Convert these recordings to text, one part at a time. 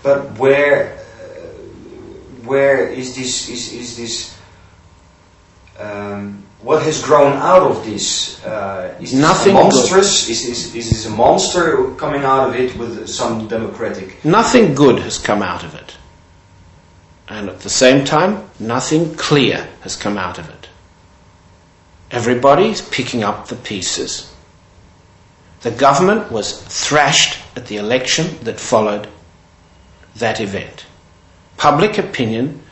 But where is this? What has grown out of this? Is Nothing this monstrous? Is this a monster coming out of it with some democratic? Nothing good has come out of it. And at the same time, nothing clear has come out of it. Everybody's picking up the pieces. The government was thrashed at the election that followed that event. Public opinion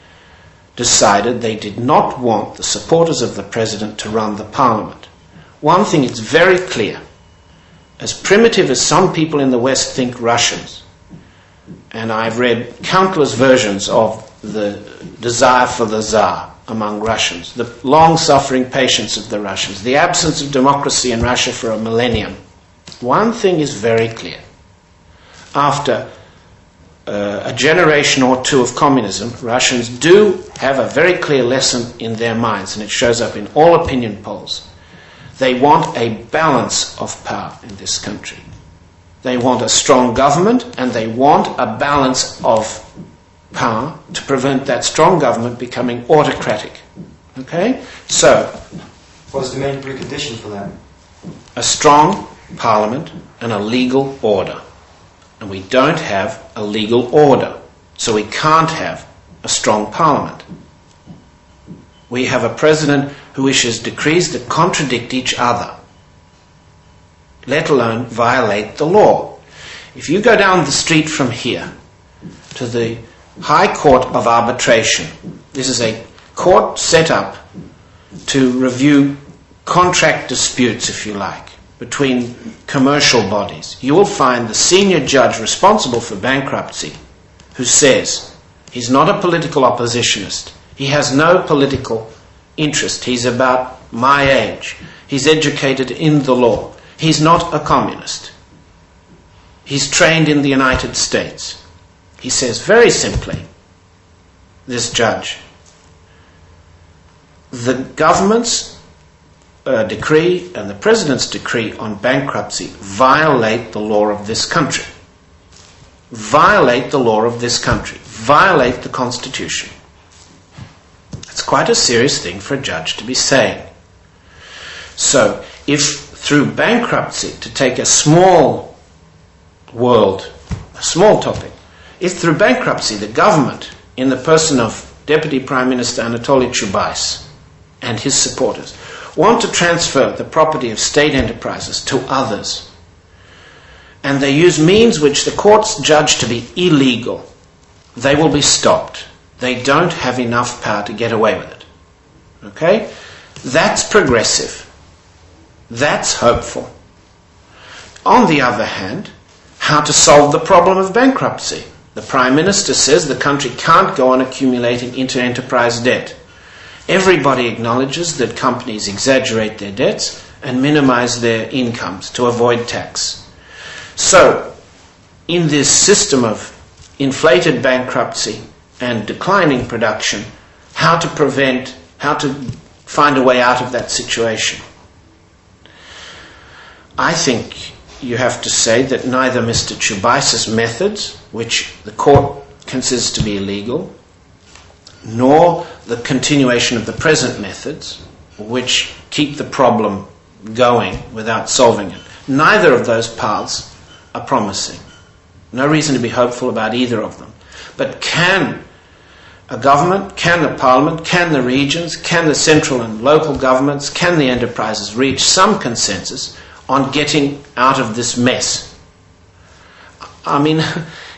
decided they did not want the supporters of the president to run the parliament. One thing is very clear. As primitive as some people in the West think Russians, and I've read countless versions of the desire for the Tsar among Russians, the long-suffering patience of the Russians, the absence of democracy in Russia for a millennium. One thing is very clear. After a generation or two of communism, Russians do have a very clear lesson in their minds, and it shows up in all opinion polls. They want a balance of power in this country. They want a strong government, and they want a balance of power to prevent that strong government becoming autocratic. Okay? So, what's the main precondition for that? A strong parliament and a legal order. And we don't have a legal order, so we can't have a strong parliament. We have a president who issues decrees that contradict each other, let alone violate the law. If you go down the street from here to the High Court of Arbitration, this is a court set up to review contract disputes, if you like, between commercial bodies, you will find the senior judge responsible for bankruptcy who says he's not a political oppositionist, he has no political interest, he's about my age, he's educated in the law, he's not a communist, he's trained in the United States. He says very simply, this judge, the government's decree and the president's decree on bankruptcy violate the law of this country. Violate the law of this country. Violate the Constitution. It's quite a serious thing for a judge to be saying. So, if through bankruptcy, to take a small world, a small topic, if through bankruptcy the government, in the person of Deputy Prime Minister Anatoly Chubais and his supporters, want to transfer the property of state enterprises to others, and they use means which the courts judge to be illegal, they will be stopped. They don't have enough power to get away with it. Okay? That's progressive. That's hopeful. On the other hand, how to solve the problem of bankruptcy? The Prime Minister says the country can't go on accumulating inter-enterprise debt. Everybody acknowledges that companies exaggerate their debts and minimize their incomes to avoid tax. So, in this system of inflated bankruptcy and declining production, how to find a way out of that situation? I think you have to say that neither Mr. Chubais' methods, which the court considers to be illegal, nor the continuation of the present methods, which keep the problem going without solving it. Neither of those paths are promising. No reason to be hopeful about either of them. But can a government, can the parliament, can the regions, can the central and local governments, can the enterprises reach some consensus on getting out of this mess? I mean,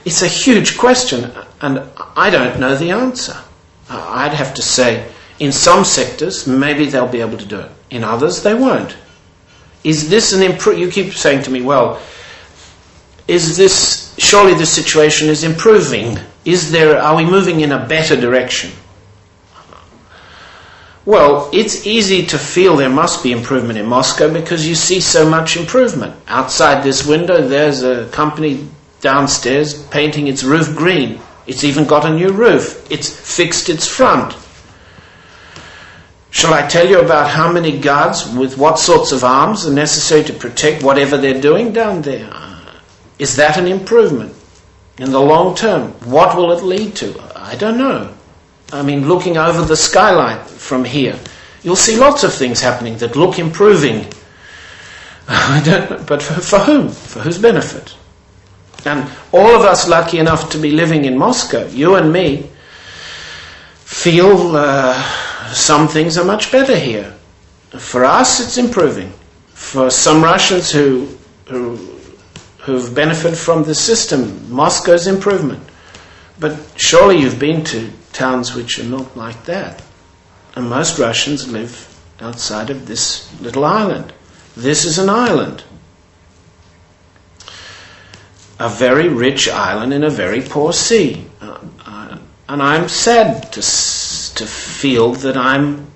it's a huge question, and I don't know the answer. I'd have to say, in some sectors, maybe they'll be able to do it. In others, they won't. Is this an you keep saying to me, well, surely this situation is improving. Are we moving in a better direction? Well, it's easy to feel there must be improvement in Moscow because you see so much improvement. Outside this window, there's a company downstairs painting its roof green. It's even got a new roof. It's fixed its front. Shall I tell you about how many guards with what sorts of arms are necessary to protect whatever they're doing down there? Is that an improvement? In the long term, what will it lead to? I don't know. I mean, looking over the skyline from here, you'll see lots of things happening that look improving. I don't know, but for whom? For whose benefit? And all of us lucky enough to be living in Moscow, you and me, feel some things are much better here. For us, it's improving. For some Russians who've benefited from the system, Moscow's improvement. But surely you've been to towns which are not like that. And most Russians live outside of this little island. This is an island. A very rich island in a very poor sea. And I'm sad to feel that I'm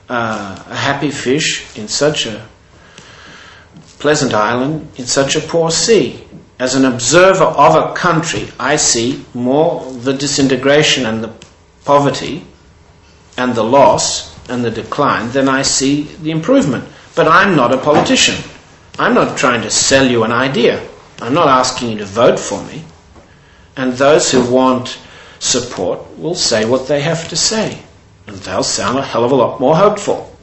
a happy fish in such a pleasant island, in such a poor sea. As an observer of a country, I see more the disintegration and the poverty and the loss and the decline than I see the improvement. But I'm not a politician. I'm not trying to sell you an idea. I'm not asking you to vote for me. And those who want support will say what they have to say. And they'll sound a hell of a lot more hopeful.